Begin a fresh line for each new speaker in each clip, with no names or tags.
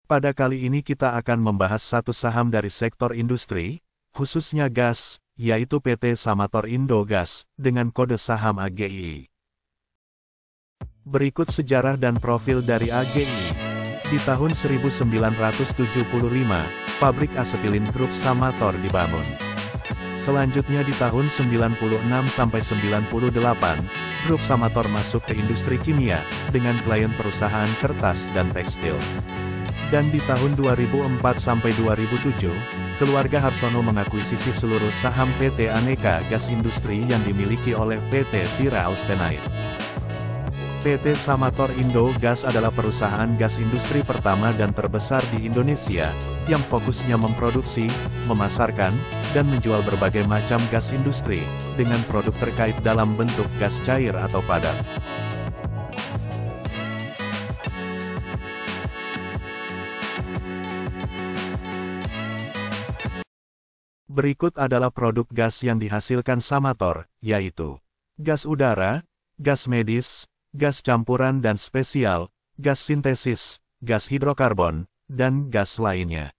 Pada kali ini kita akan membahas satu saham dari sektor industri, khususnya gas, yaitu PT Samator Indo Gas, dengan kode saham AGI. Berikut sejarah dan profil dari AGI. Di tahun 1975, pabrik asetilin Grup Samator dibangun. Selanjutnya di tahun 96-98, Grup Samator masuk ke industri kimia, dengan klien perusahaan kertas dan tekstil. Dan di tahun 2004-2007, keluarga Harsono mengakuisisi seluruh saham PT Aneka Gas Industri yang dimiliki oleh PT Tira Austenite. PT Samator Indo Gas adalah perusahaan gas industri pertama dan terbesar di Indonesia, yang fokusnya memproduksi, memasarkan, dan menjual berbagai macam gas industri, dengan produk terkait dalam bentuk gas cair atau padat. Berikut adalah produk gas yang dihasilkan Samator, yaitu gas udara, gas medis, gas campuran dan spesial, gas sintesis, gas hidrokarbon, dan gas lainnya.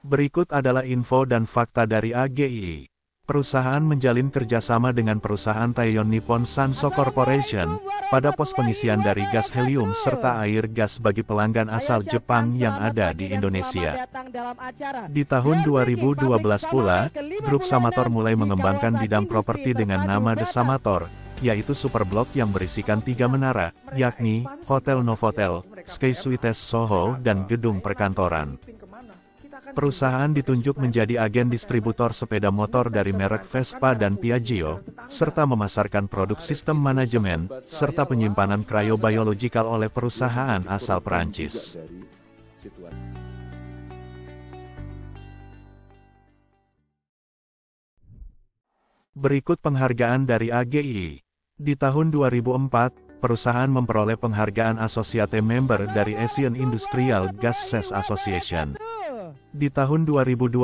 Berikut adalah info dan fakta dari AGI. Perusahaan menjalin kerjasama dengan perusahaan Taiyon Nippon Sanso Corporation, pada pos pengisian dari gas helium serta air gas bagi pelanggan asal Jepang yang ada di Indonesia. Di tahun 2012 pula, Grup Samator mulai mengembangkan bidang properti dengan nama The Samator, yaitu superblok yang berisikan 3 menara, yakni Hotel Novotel, Sky Suites Soho dan gedung perkantoran. Perusahaan ditunjuk menjadi agen distributor sepeda motor dari merek Vespa dan Piaggio, serta memasarkan produk sistem manajemen, serta penyimpanan cryobiological oleh perusahaan asal Perancis. Berikut penghargaan dari AGI. Di tahun 2004, perusahaan memperoleh penghargaan Associate Member dari Asian Industrial Gases Association. Di tahun 2020,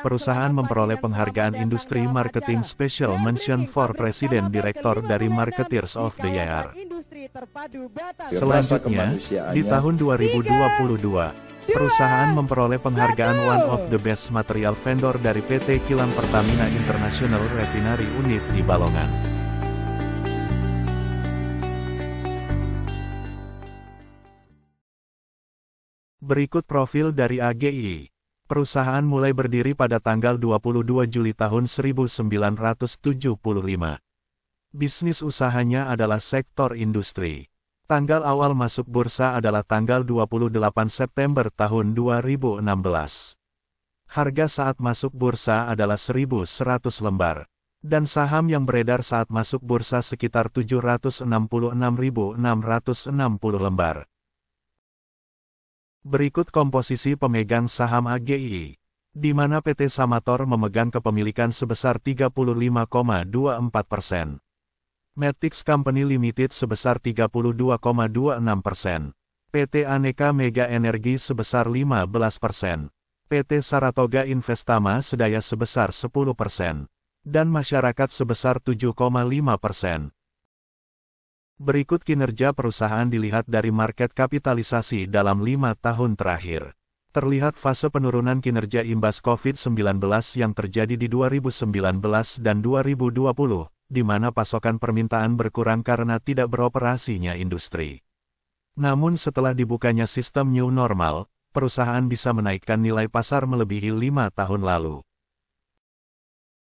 perusahaan memperoleh penghargaan Industri Marketing Special Mention for President Director dari Marketeers of the Year. Selanjutnya, di tahun 2022, perusahaan memperoleh penghargaan One of the Best Material Vendor dari PT Kilang Pertamina International Refinery Unit di Balongan. Berikut profil dari AGI. Perusahaan mulai berdiri pada tanggal 22 Juli tahun 1975. Bisnis usahanya adalah sektor industri. Tanggal awal masuk bursa adalah tanggal 28 September tahun 2016. Harga saat masuk bursa adalah 1.100 lembar. Dan saham yang beredar saat masuk bursa sekitar 766.660 lembar. Berikut komposisi pemegang saham AGI, di mana PT Samator memegang kepemilikan sebesar 35,24%. Matix Company Limited sebesar 32,26%. PT Aneka Mega Energi sebesar 15%. PT Saratoga Investama Sedaya sebesar 10%. Dan masyarakat sebesar 7,5%. Berikut kinerja perusahaan dilihat dari market kapitalisasi dalam 5 tahun terakhir. Terlihat fase penurunan kinerja imbas COVID-19 yang terjadi di 2019 dan 2020, di mana pasokan permintaan berkurang karena tidak beroperasinya industri. Namun setelah dibukanya sistem new normal, perusahaan bisa menaikkan nilai pasar melebihi 5 tahun lalu.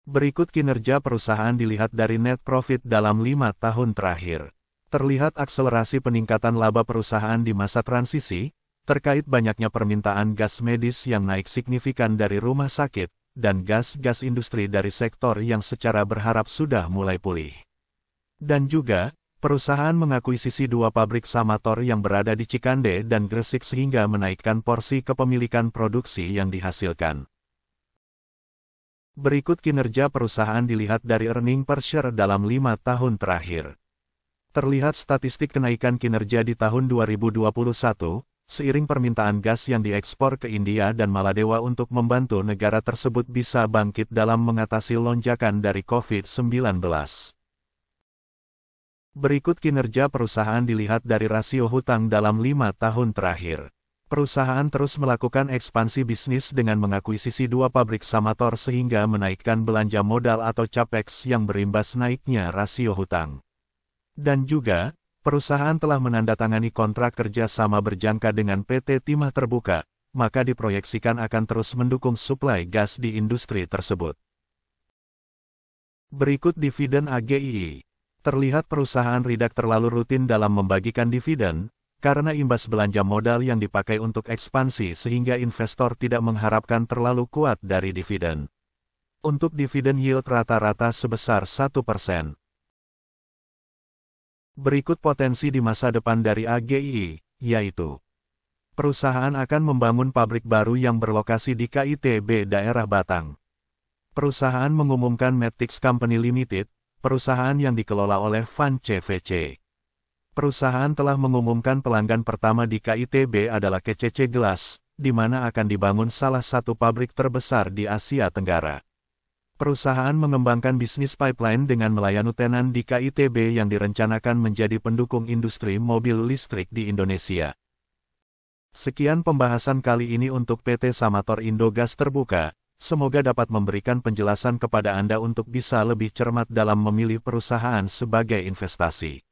Berikut kinerja perusahaan dilihat dari net profit dalam 5 tahun terakhir. Terlihat akselerasi peningkatan laba perusahaan di masa transisi, terkait banyaknya permintaan gas medis yang naik signifikan dari rumah sakit, dan gas-gas industri dari sektor yang secara berharap sudah mulai pulih. Dan juga, perusahaan mengakuisisi 2 pabrik Samator yang berada di Cikande dan Gresik sehingga menaikkan porsi kepemilikan produksi yang dihasilkan. Berikut kinerja perusahaan dilihat dari earning per share dalam 5 tahun terakhir. Terlihat statistik kenaikan kinerja di tahun 2021, seiring permintaan gas yang diekspor ke India dan Maladewa untuk membantu negara tersebut bisa bangkit dalam mengatasi lonjakan dari COVID-19. Berikut kinerja perusahaan dilihat dari rasio hutang dalam 5 tahun terakhir. Perusahaan terus melakukan ekspansi bisnis dengan mengakuisisi 2 pabrik Samator sehingga menaikkan belanja modal atau capex yang berimbas naiknya rasio hutang. Dan juga, perusahaan telah menandatangani kontrak kerja sama berjangka dengan PT Timah Terbuka, maka diproyeksikan akan terus mendukung suplai gas di industri tersebut. Berikut dividen AGII. Terlihat perusahaan Ridak terlalu rutin dalam membagikan dividen, karena imbas belanja modal yang dipakai untuk ekspansi sehingga investor tidak mengharapkan terlalu kuat dari dividen. Untuk dividen yield rata-rata sebesar 1%. Berikut potensi di masa depan dari AGII, yaitu perusahaan akan membangun pabrik baru yang berlokasi di KITB daerah Batang. Perusahaan mengumumkan Matix Company Limited, perusahaan yang dikelola oleh Van CVC. Perusahaan telah mengumumkan pelanggan pertama di KITB adalah KCC Glass, di mana akan dibangun salah satu pabrik terbesar di Asia Tenggara. Perusahaan mengembangkan bisnis pipeline dengan melayani tenan di KITB yang direncanakan menjadi pendukung industri mobil listrik di Indonesia. Sekian pembahasan kali ini untuk PT Samator Indo Gas Terbuka. Semoga dapat memberikan penjelasan kepada Anda untuk bisa lebih cermat dalam memilih perusahaan sebagai investasi.